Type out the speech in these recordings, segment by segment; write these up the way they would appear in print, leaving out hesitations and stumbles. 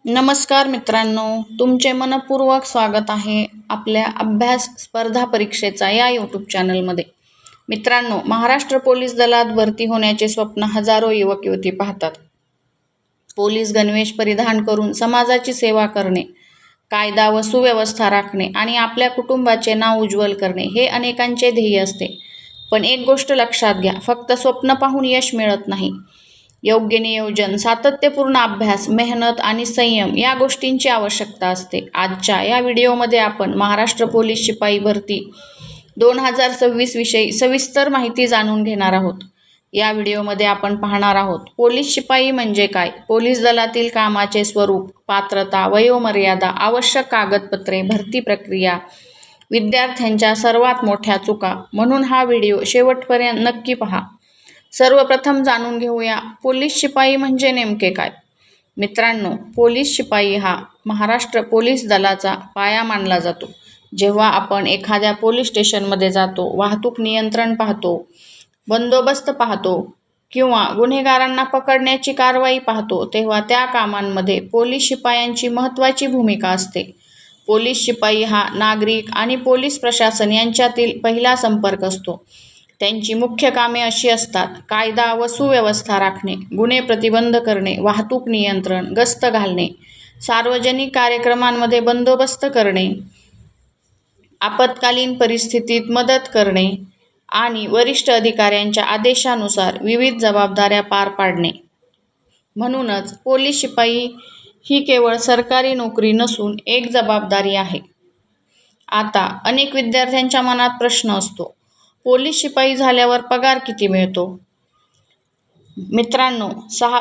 नमस्कार मित्रांनो, तुमचे मनपूर्वक स्वागत आहे आपल्या अभ्यास स्पर्धा परीक्षेचा या यूट्यूब चॅनलमध्ये. मित्रांनो, महाराष्ट्र पोलीस दलात भरती होण्याचे स्वप्न हजारो युवक युवती पाहतात. पोलीस गणवेश परिधान करून समाजाची सेवा करणे, कायदा व सुव्यवस्था राखणे आणि आपल्या कुटुंबाचे नाव उज्ज्वल करणे हे अनेकांचे ध्येय असते. पण एक गोष्ट लक्षात घ्या, फक्त स्वप्न पाहून यश मिळत नाही. योग्य नियोजन, सातत्यपूर्ण अभ्यास, मेहनत आणि संयम या गोष्टींची आवश्यकता असते. आजच्या या व्हिडिओमध्ये आपण महाराष्ट्र पोलीस शिपाई भरती 2026 विषयी सविस्तर माहिती जाणून घेणार आहोत. या व्हिडिओमध्ये आपण पाहणार आहोत पोलीस शिपाई म्हणजे काय, पोलीस दलातील कामाचे स्वरूप, पात्रता, वयोमर्यादा, आवश्यक कागदपत्रे, भरती प्रक्रिया, विद्यार्थ्यांच्या सर्वात मोठ्या चुका. म्हणून हा व्हिडिओ शेवटपर्यंत नक्की पहा. सर्वप्रथम जाणून घेऊया पोलीस शिपाई म्हणजे नेमके काय. मित्रांनो, पोलीस शिपाई हा महाराष्ट्र पोलीस दलाचा पाया मानला जातो. जेव्हा आपण एखाद्या पोलीस स्टेशनमध्ये जातो, वाहतूक नियंत्रण पाहतो, बंदोबस्त पाहतो किंवा गुन्हेगारांना पकडण्याची कारवाई पाहतो, तेव्हा त्या कामांमध्ये पोलीस शिपायांची महत्त्वाची भूमिका असते. पोलीस शिपाई हा नागरिक आणि पोलीस प्रशासन यांच्यातील पहिला संपर्क असतो. त्यांची मुख्य कामे अशी असतात: कायदा व सुव्यवस्था राखणे, गुन्हे प्रतिबंध करणे, वाहतूक नियंत्रण, गस्त घालणे, सार्वजनिक कार्यक्रमांमध्ये बंदोबस्त करणे, आपत्कालीन परिस्थितीत मदत करणे आणि वरिष्ठ अधिकाऱ्यांच्या आदेशानुसार विविध जबाबदाऱ्या पार पाडणे. म्हणूनच पोलीस शिपाई ही केवळ सरकारी नोकरी नसून एक जबाबदारी आहे. आता अनेक विद्यार्थ्यांच्या मनात प्रश्न असतो, पोलीस शिपाई झाल्यावर पगार किती मिळतो? मित्रांनो,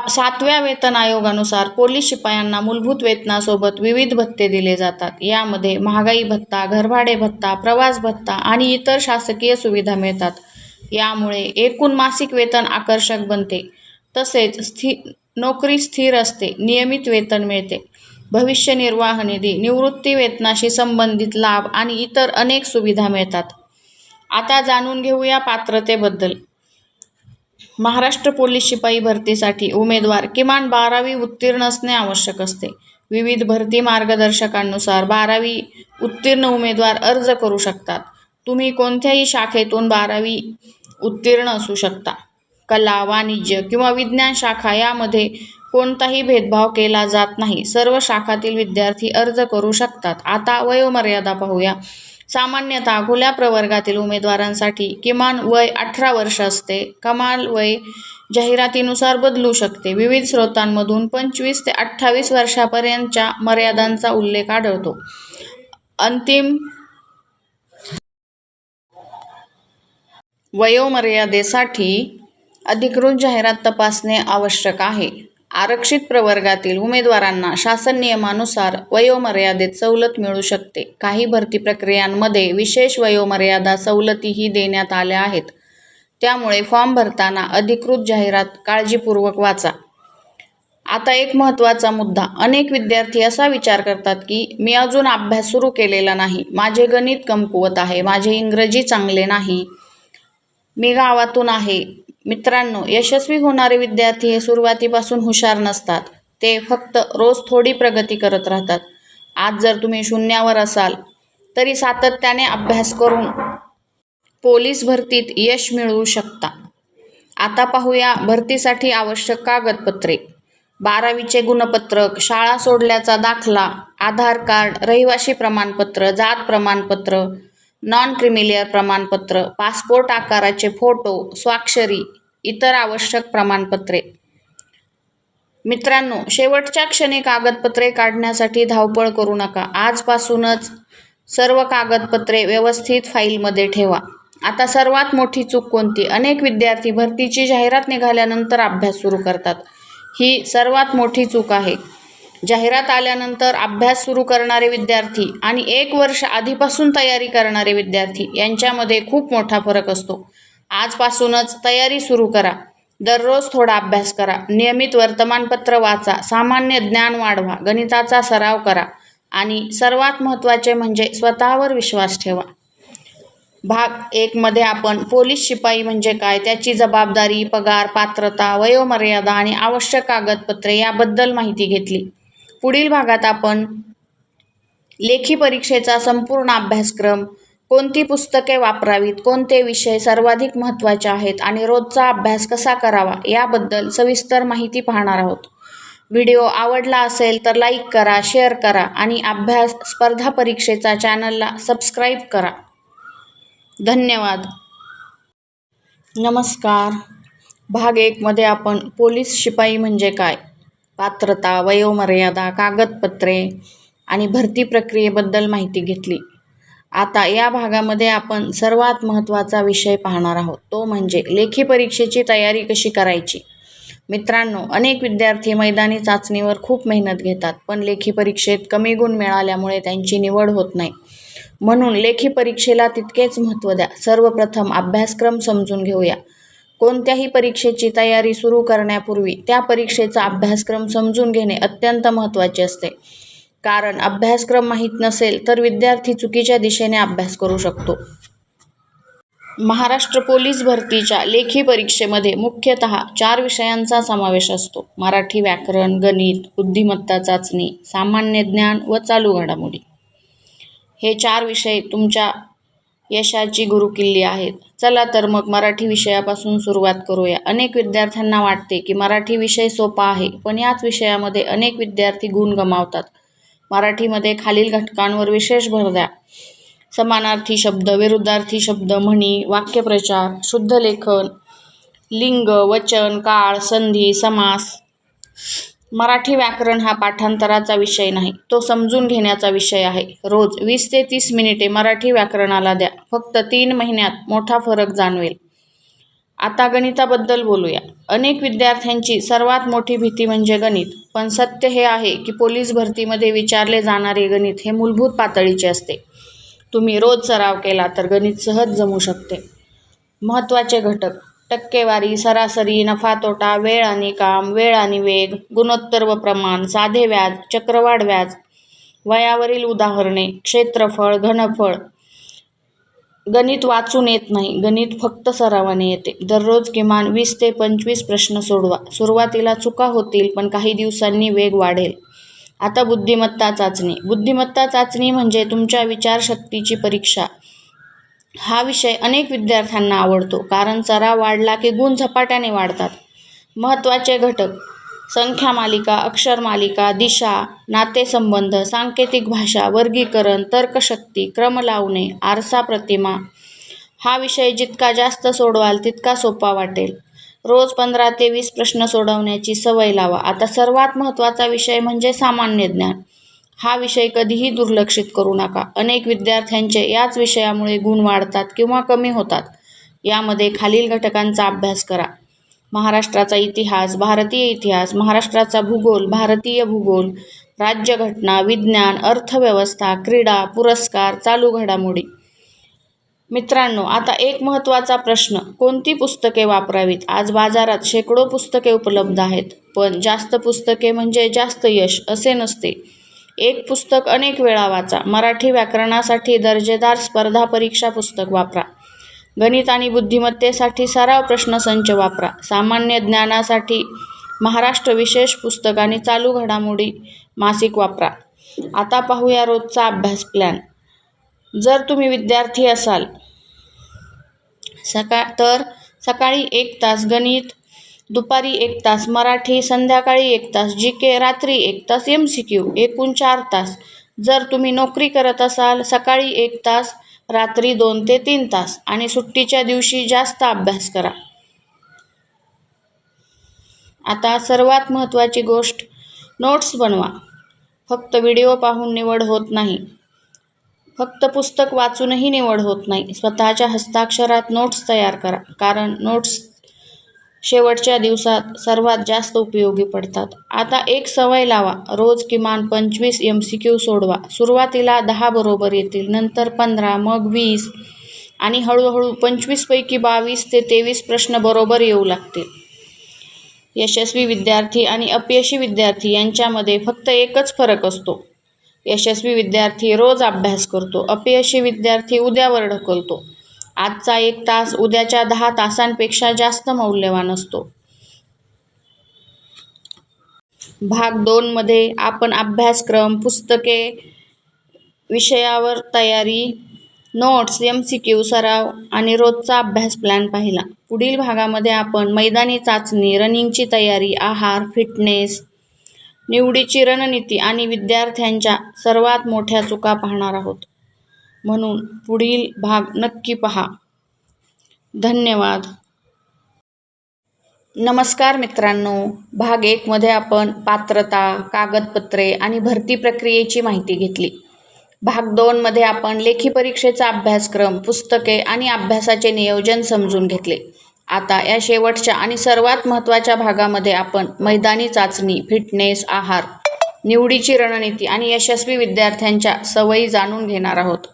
7व्या वेतन आयोगानुसार पोलीस शिपायांना मूलभूत वेतनासोबत विविध भत्ते दिले जातात. यामध्ये महागाई भत्ता, घरभाडे भत्ता, प्रवास भत्ता आणि इतर शासकीय सुविधा मिळतात. यामुळे एकूण मासिक वेतन आकर्षक बनते. तसेच नोकरी स्थिर असते, नियमित वेतन मिळते, भविष्य निर्वाह निधी, निवृत्ती वेतनाशी संबंधित लाभ आणि इतर अनेक सुविधा मिळतात. आता जाणून घेऊया पात्रतेबद्दल. महाराष्ट्र पोलीस शिपाई भरतीसाठी उमेदवार किमान 12वी उत्तीर्ण असणे आवश्यक असते. विविध भरती मार्गदर्शकांनुसार 12वी उत्तीर्ण उमेदवार अर्ज करू शकतात. तुम्ही कोणत्याही शाखेतून 12वी उत्तीर्ण असू शकता. कला, वाणिज्य किंवा विज्ञान शाखा यामध्ये कोणताही भेदभाव केला जात नाही. सर्व शाखातील विद्यार्थी अर्ज करू शकतात. आता वयोमर्यादा पाहूया. सामान्यतः खुल्या प्रवर्गातील उमेदवारांसाठी किमान वय 18 वर्ष असते. कमाल वय जाहिरातीनुसार बदलू शकते. विविध स्रोतांमधून 25 ते 28 वर्षापर्यंतच्या मर्यादांचा उल्लेख आढळतो. अंतिम वयोमर्यादेसाठी अधिकृत जाहिरात तपासणे आवश्यक आहे. आरक्षित प्रवर्गातील उमेदवारांना शासन नियमानुसार वयोमर्यादेत सवलत मिळू शकते. काही भरती प्रक्रियांमध्ये विशेष वयोमर्यादा सवलतीही देण्यात आल्या आहेत. त्यामुळे फॉर्म भरताना अधिकृत जाहिरात काळजीपूर्वक वाचा. आता एक महत्त्वाचा मुद्दा. अनेक विद्यार्थी असा विचार करतात की मी अजून अभ्यास सुरू केलेला नाही, माझे गणित कमकुवत आहे, माझे इंग्रजी चांगले नाही, मी गावातून आहे. मित्रांनो, यशस्वी होणारे विद्यार्थी हे सुरुवातीपासून हुशार नसतात. ते फक्त रोज थोडी प्रगती करत राहतात. आज जर तुम्ही शून्यावर असाल तरी सातत्याने अभ्यास करून पोलीस भरतीत यश मिळवू शकता. आता पाहूया भरतीसाठी आवश्यक कागदपत्रे. 12वीचे गुणपत्रक, शाळा सोडल्याचा दाखला, आधार कार्ड, रहिवासी प्रमाणपत्र, जात प्रमाणपत्र, नॉन क्रिमिलियर प्रमाणपत्र, पासपोर्ट आकाराचे फोटो, स्वाक्षरी, इतर आवश्यक प्रमाणपत्रे. मित्रांनो, शेवटच्या क्षणी कागदपत्रे काढण्यासाठी धावपळ करू नका. आजपासूनच सर्व कागदपत्रे व्यवस्थित फाईलमध्ये ठेवा. आता सर्वात मोठी चूक कोणती? अनेक विद्यार्थी भरतीची जाहिरात निघाल्यानंतर अभ्यास सुरू करतात. ही सर्वात मोठी चूक आहे. जाहिरात आल्यानंतर अभ्यास सुरू करणारे विद्यार्थी आणि 1 वर्ष आधीपासून तयारी करणारे विद्यार्थी यांच्यामध्ये खूप मोठा फरक असतो. आजपासूनच तयारी सुरू करा. दररोज थोडा अभ्यास करा. नियमित वर्तमानपत्र वाचा. सामान्य ज्ञान वाढवा. गणिताचा सराव करा आणि सर्वात महत्त्वाचे म्हणजे स्वतःवर विश्वास ठेवा. भाग 1 मध्ये आपण पोलीस शिपाई म्हणजे काय, त्याची जबाबदारी, पगार, पात्रता, वयोमर्यादा आणि आवश्यक कागदपत्रे याबद्दल माहिती घेतली. पुढील भागात आपण लेखी परीक्षेचा संपूर्ण अभ्यासक्रम, कोणती पुस्तके वापरावीत, कोणते विषय सर्वाधिक महत्त्वाचे आहेत आणि रोजचा अभ्यास कसा करावा याबद्दल सविस्तर माहिती पाहणार आहोत. व्हिडिओ आवडला असेल तर लाईक करा, शेअर करा आणि अभ्यास स्पर्धा परीक्षेचा चॅनलला सबस्क्राईब करा. धन्यवाद. नमस्कार. भाग 1 मध्ये आपण पोलीस शिपाई म्हणजे काय, पात्रता, वयोमर्यादा, कागदपत्रे आणि भरती प्रक्रियेबद्दल माहिती घेतली. आता या भागामध्ये आपण सर्वात महत्त्वाचा विषय पाहणार आहोत, तो म्हणजे लेखी परीक्षेची तयारी कशी करायची. मित्रांनो, अनेक विद्यार्थी मैदानी चाचणीवर खूप मेहनत घेतात, पण लेखी परीक्षेत कमी गुण मिळाल्यामुळे त्यांची निवड होत नाही. म्हणून लेखी परीक्षेला तितकेच महत्त्व द्या. सर्वप्रथम अभ्यासक्रम समजून घेऊया. कोणत्याही परीक्षेची तयारी सुरू करण्यापूर्वी त्या परीक्षेचा अभ्यासक्रम समजून घेणे अत्यंत महत्त्वाचे असते. कारण अभ्यासक्रम माहीत नसेल तर विद्यार्थी चुकीच्या दिशेने अभ्यास करू शकतो. महाराष्ट्र पोलीस भरतीच्या लेखी परीक्षेमध्ये मुख्यतः 4 विषयांचा समावेश असतो: मराठी व्याकरण, गणित, बुद्धिमत्ता चाचणी, सामान्य ज्ञान व चालू घडामोडी. हे 4 विषय तुमच्या यशाची गुरुकिल्ली आहेत. चला तर मग मराठी विषयापासून सुरुवात करूया. अनेक विद्यार्थ्यांना वाटते की मराठी विषय सोपा आहे, पण याच विषयामध्ये अनेक विद्यार्थी गुण गमावतात. मराठीमध्ये खालील घटकांवर विशेष भर द्या: समानार्थी शब्द, विरुद्धार्थी शब्द, म्हणी, वाक्यप्रचार, शुद्ध लेखन, लिंग, वचन, काळ, संधी, समास. मराठी व्याकरण हा पाठांतराचा विषय नाही, तो समजून घेण्याचा विषय आहे. रोज 20 ते 30 मिनिटे मराठी व्याकरणाला द्या. फक्त 3 महिन्यात मोठा फरक जाणवेल. आता गणिताबद्दल बोलूया. अनेक विद्यार्थ्यांची सर्वात मोठी भीती म्हणजे गणित, पण सत्य हे आहे की पोलीस भरतीमध्ये विचारले जाणारे गणित हे मूलभूत पातळीचे असते. तुम्ही रोज सराव केला तर गणित सहज जमू शकते. महत्त्वाचे घटक: टक्केवारी, सरासरी, नफा तोटा, वेळ आणि काम, वेळ आणि वेग, गुणोत्तर व प्रमाण, साधे व्याज, चक्रवाढ व्याज, वयावरील उदाहरणे, क्षेत्रफळ, घनफळ. गणित वाचून येत नाही, गणित फक्त सरावाने येते. दररोज किमान 20 ते 25 प्रश्न सोडवा. सुरुवातीला चुका होतील, पण काही दिवसांनी वेग वाढेल. आता बुद्धिमत्ता चाचणी. बुद्धिमत्ता चाचणी म्हणजे तुमच्या विचारशक्तीची परीक्षा. हा विषय अनेक विद्यार्थ्यांना आवडतो, कारण सराव वाढला की गुण झपाट्याने वाढतात. महत्त्वाचे घटक: संख्या मालिका, अक्षर मालिका, दिशा, नातेसंबंध, सांकेतिक भाषा, वर्गीकरण, तर्कशक्ती, क्रम लावणे, आरसा प्रतिमा. हा विषय जितका जास्त सोडवाल तितका सोपा वाटेल. रोज 15 ते 20 प्रश्न सोडवण्याची सवय लावा. आता सर्वात महत्त्वाचा विषय म्हणजे सामान्य ज्ञान. हा विषय कधीही दुर्लक्षित करू नका. अनेक विद्यार्थ्यांचे याच विषयामुळे गुण वाढतात किंवा कमी होतात. यामध्ये खालील घटकांचा अभ्यास करा: महाराष्ट्राचा इतिहास, भारतीय इतिहास, महाराष्ट्राचा भूगोल, भारतीय भूगोल, राज्यघटना, विज्ञान, अर्थव्यवस्था, क्रीडा, पुरस्कार, चालू घडामोडी. मित्रांनो, आता एक महत्त्वाचा प्रश्न: कोणती पुस्तके वापरावीत? आज बाजारात शेकडो पुस्तके उपलब्ध आहेत, पण जास्त पुस्तके म्हणजे जास्त यश असे नसते. एक पुस्तक अनेक वेळा वाचा. मराठी व्याकरणासाठी दर्जेदार स्पर्धा परीक्षा पुस्तक वापरा. गणित आणि बुद्धिमत्तेसाठी सराव प्रश्नसंच वापरा. सामान्य ज्ञानासाठी महाराष्ट्र विशेष पुस्तक आणि चालू घडामोडी मासिक वापरा. आता पाहूया रोजचा अभ्यास प्लॅन. जर तुम्ही विद्यार्थी असाल तर सकाळी 1 तास गणित, दुपारी 1 तास मराठी, संध्याकाळी 1 तास GK, रात्री 1 तास MCQ, एकूण 4 तास. जर तुम्ही नोकरी करत असाल, सकाळी 1 तास, रात्री 2 ते 3 तास आणि सुट्टीच्या दिवशी जास्त अभ्यास करा. आता सर्वात महत्त्वाची गोष्ट: नोट्स बनवा. फक्त व्हिडिओ पाहून निवड होत नाही, फक्त पुस्तक वाचूनही निवड होत नाही. स्वतःच्या हस्ताक्षरात नोट्स तयार करा, कारण नोट्स शेवटच्या दिवसात सर्वात जास्त उपयोगी पडतात. आता एक सवय लावा: रोज किमान 25 MCQ सोडवा. सुरुवातीला 10 बरोबर येतील, नंतर 15, मग 20 आणि हळूहळू 25 पैकी 22 ते 23 प्रश्न बरोबर येऊ लागतील. यशस्वी विद्यार्थी आणि अपयशी विद्यार्थी यांच्यामध्ये फक्त एकच फरक असतो: यशस्वी विद्यार्थी रोज अभ्यास करतो, अपयशी विद्यार्थी उद्यावर ढकलतो. आजचा 1 तास उद्याच्या 10 तासांपेक्षा जास्त मौल्यवान असतो. भाग 2 मध्ये आपण अभ्यासक्रम, पुस्तके, विषयावर तयारी, नोट्स, MCQ सराव आणि रोजचा अभ्यास प्लॅन पाहिला. पुढील भागामध्ये आपण मैदानी चाचणी, रनिंगची तयारी, आहार, फिटनेस, निवडीची रणनीती आणि विद्यार्थ्यांच्या सर्वात मोठ्या चुका पाहणार आहोत. म्हणून पुढील भाग नक्की पहा. धन्यवाद. नमस्कार मित्रांनो, भाग 1 मध्ये आपण पात्रता, कागदपत्रे आणि भरती प्रक्रियेची माहिती घेतली. भाग 2 मध्ये आपण लेखी परीक्षेचा अभ्यासक्रम, पुस्तके आणि अभ्यासाचे नियोजन समजून घेतले. आता या शेवटच्या आणि सर्वात महत्त्वाच्या भागामध्ये आपण मैदानी चाचणी, फिटनेस, आहार, निवडीची रणनीती आणि यशस्वी विद्यार्थ्यांच्या सवयी जाणून घेणार आहोत.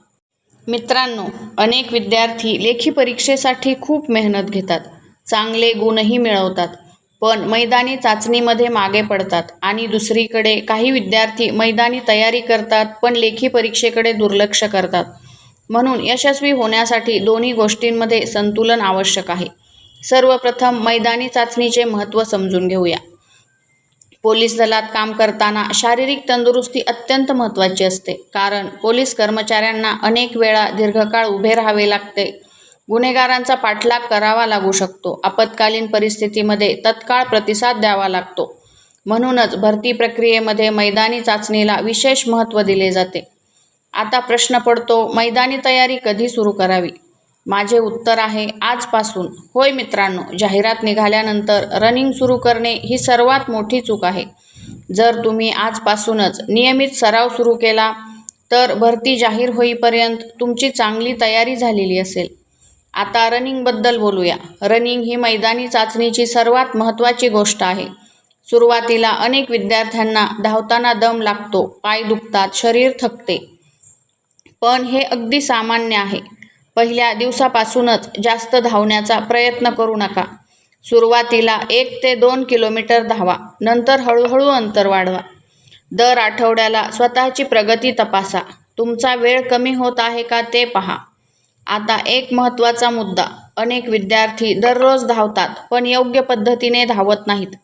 मित्रांनो, अनेक विद्यार्थी लेखी परीक्षेसाठी खूप मेहनत घेतात, चांगले गुणही मिळवतात, पण मैदानी चाचणीमध्ये मागे पडतात. आणि दुसरीकडे काही विद्यार्थी मैदानी तयारी करतात पण लेखी परीक्षेकडे दुर्लक्ष करतात. म्हणून यशस्वी होण्यासाठी दोन्ही गोष्टींमध्ये संतुलन आवश्यक आहे. सर्वप्रथम मैदानी चाचणीचे महत्त्व समजून घेऊया. पोलीस दलात काम करताना शारीरिक तंदुरुस्ती अत्यंत महत्त्वाची असते, कारण पोलीस कर्मचाऱ्यांना अनेक वेळा दीर्घकाळ उभे राहावे लागते. गुन्हेगारांचा पाठलाग करावा लागू शकतो. आपत्कालीन परिस्थितीमध्ये तत्काळ प्रतिसाद द्यावा लागतो. म्हणूनच भरती प्रक्रियेमध्ये मैदानी चाचणीला विशेष महत्त्व दिले जाते. आता प्रश्न पडतो, मैदानी तयारी कधी सुरू करावी? माझे उत्तर आहे आजपासून. होय मित्रांनो, जाहिरात निघाल्यानंतर रनिंग सुरू करणे ही सर्वात मोठी चूक आहे. जर तुम्ही आजपासूनच नियमित सराव सुरू केला तर भरती जाहीर होईपर्यंत तुमची चांगली तयारी झालेली असेल. आता रनिंगबद्दल बोलूया. रनिंग ही मैदानी चाचणीची सर्वात महत्त्वाची गोष्ट आहे. सुरुवातीला अनेक विद्यार्थ्यांना धावताना दम लागतो, पाय दुखतात, शरीर थकते. पण हे अगदी सामान्य आहे. पहिल्या दिवसापासूनच जास्त धावण्याचा प्रयत्न करू नका. सुरुवातीला 1 ते 2 किलोमीटर धावा, नंतर हळूहळू अंतर वाढवा. दर आठवड्याला स्वतःची प्रगती तपासा. तुमचा वेळ कमी होत आहे का ते पहा. आता एक महत्त्वाचा मुद्दा, अनेक विद्यार्थी दररोज धावतात पण योग्य पद्धतीने धावत नाहीत.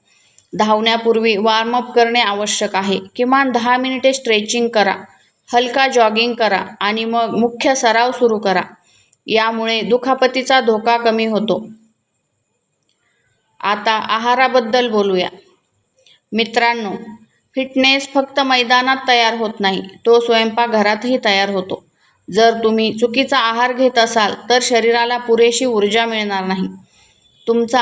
धावण्यापूर्वी वॉर्मअप करणे आवश्यक आहे. किमान 10 मिनिटे स्ट्रेचिंग करा, हलका जॉगिंग करा आणि मग मुख्य सराव सुरू करा. यामुळे दुखापतीचा धोका कमी होतो. आता आहाराबद्दल बोलूया. मित्रांनो, फिटनेस फक्त मैदानात तयार होत नाही, तो स्वयंपाकघरातही तयार होतो. जर तुम्ही चुकीचा आहार घेत असाल तर शरीराला पुरेशी ऊर्जा मिळणार नाही. तुमचा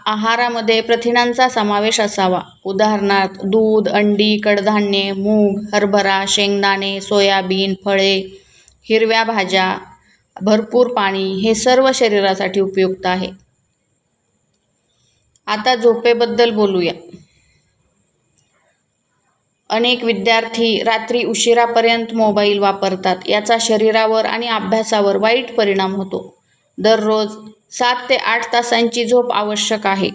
आहारामध्ये प्रथिनांचा समावेश असावा. उदाहरणार्थ दूध, अंडी, कडधान्ये, मूग, हरभरा, शेंगदाणे, सोयाबीन, फळे, हिरव्या भाज्या, भरपूर पाणी हे सर्व शरीरासाठी उपयुक्त आहे. आता झोपेबद्दल बोलूया. अनेक विद्यार्थी रात्री उशिरापर्यंत मोबाईल वापरतात. याचा शरीरावर आणि अभ्यासावर वाईट परिणाम होतो. दररोज 7 ते 8 तासांची झोप आवश्यक आहे.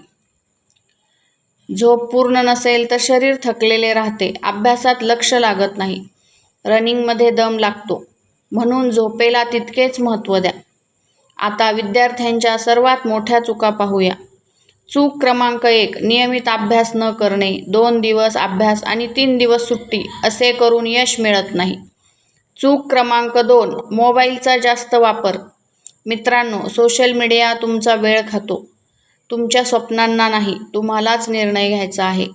झोप पूर्ण नसेल तर शरीर थकलेले राहते, अभ्यासात लक्ष लागत नाही, रनिंगमध्ये दम लागतो. म्हणून झोपेला तितकेच महत्त्व द्या. आता विद्यार्थ्यांच्या सर्वात मोठ्या चुका पाहूया. चूक क्रमांक 1, नियमित अभ्यास न करणे. 2 दिवस अभ्यास आणि 3 दिवस सुट्टी असे करून यश मिळत नाही. चूक क्रमांक 2, मोबाईलचा जास्त वापर. मित्रांनो, सोशल मीडिया तुमचा वेळ खातो. तुमच्या स्वप्नांना नाही, तुम्हालाच निर्णय घ्यायचा आहे.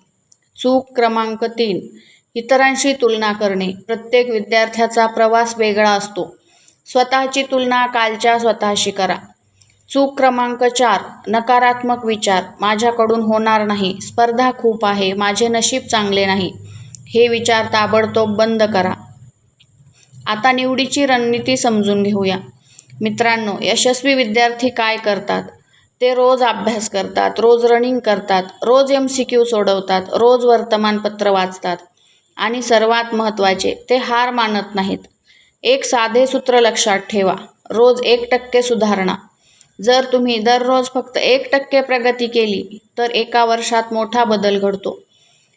चूक क्रमांक 3, इतरांशी तुलना करणे. प्रत्येक विद्यार्थ्याचा प्रवास वेगळा असतो. स्वतःची तुलना कालच्या स्वतःशी करा. चूक क्रमांक 4, नकारात्मक विचार. माझ्याकडून होणार नाही, स्पर्धा खूप आहे, माझे नशीब चांगले नाही. हे विचार ताबडतोब बंद करा. आता निवडीची रणनीती समजून घेऊया. मित्रांनो, यशस्वी विद्यार्थी काय करतात? ते रोज अभ्यास करतात, रोज रनिंग करतात, रोज MCQ सोडवतात, रोज वर्तमानपत्र वाचतात आणि सर्वात महत्त्वाचे, ते हार मानत नाहीत. एक साधे सूत्र लक्षात ठेवा, रोज 1% सुधारणा. जर तुम्ही दररोज फक्त 1% प्रगती केली तर एका वर्षात मोठा बदल घडतो.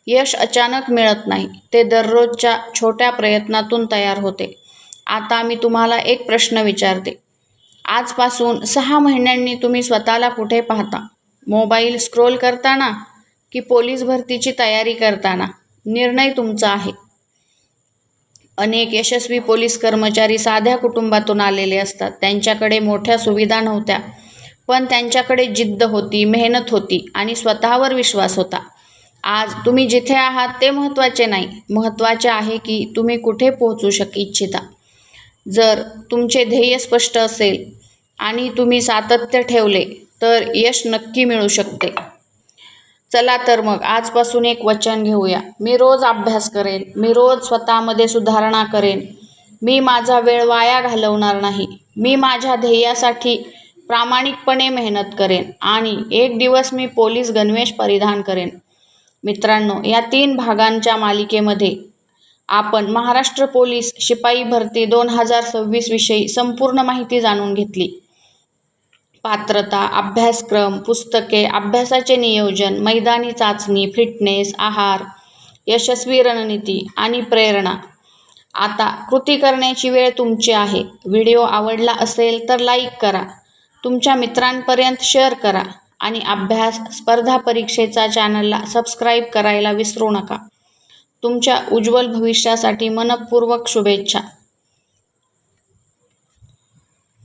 यश अचानक मिळत नाही, ते दररोजच्या छोट्या प्रयत्नातून तयार होते. आता मी तुम्हाला एक प्रश्न विचारते. आजपासून 6 महिन्यांनी तुम्ही स्वतःला कुठे पाहता? मोबाईल स्क्रोल करताना, की पोलीस भरतीची तयारी करताना निर्णय तुमचा आहे. अनेक यशस्वी पोलीस कर्मचारी साध्या कुटुंबातून आलेले असतात. त्यांच्याकडे मोठ्या सुविधा नव्हत्या, पण त्यांच्याकडे जिद्द होती, मेहनत होती आणि स्वतःवर विश्वास होता. आज तुम्ही जिथे आहात ते महत्त्वाचे नाही, महत्त्वाचे आहे की तुम्ही कुठे पोहोचू इच्छिता. जर तुमचे ध्येय स्पष्ट असेल आणि तुम्ही सातत्य ठेवले तर यश नक्की मिळू शकते. चला तर मग आजपासून एक वचन घेऊया. मी रोज अभ्यास करेन, मी रोज स्वतःमध्ये सुधारणा करेन, मी माझा वेळ वाया घालवणार नाही, मी माझ्या ध्येयासाठी प्रामाणिकपणे मेहनत करेन आणि एक दिवस मी पोलीस गणवेश परिधान करेन. मित्रांनो, या 3 भागांच्या मालिकेमध्ये आपण महाराष्ट्र पोलीस शिपाई भरती 2026 विषयी संपूर्ण माहिती जाणून घेतली. पात्रता, अभ्यासक्रम, पुस्तके, अभ्यासाचे नियोजन, मैदानी चाचणी, फिटनेस, आहार, यशस्वी रणनीती आणि प्रेरणा. आता कृती करण्याची वेळ तुमची आहे. व्हिडिओ आवडला असेल तर लाईक करा, तुमच्या मित्रांपर्यंत शेअर करा आणि अभ्यास स्पर्धा परीक्षेचा चॅनलला सबस्क्राईब करायला विसरू नका. तुमच्या उज्ज्वल भविष्यासाठी मनःपूर्वक शुभेच्छा.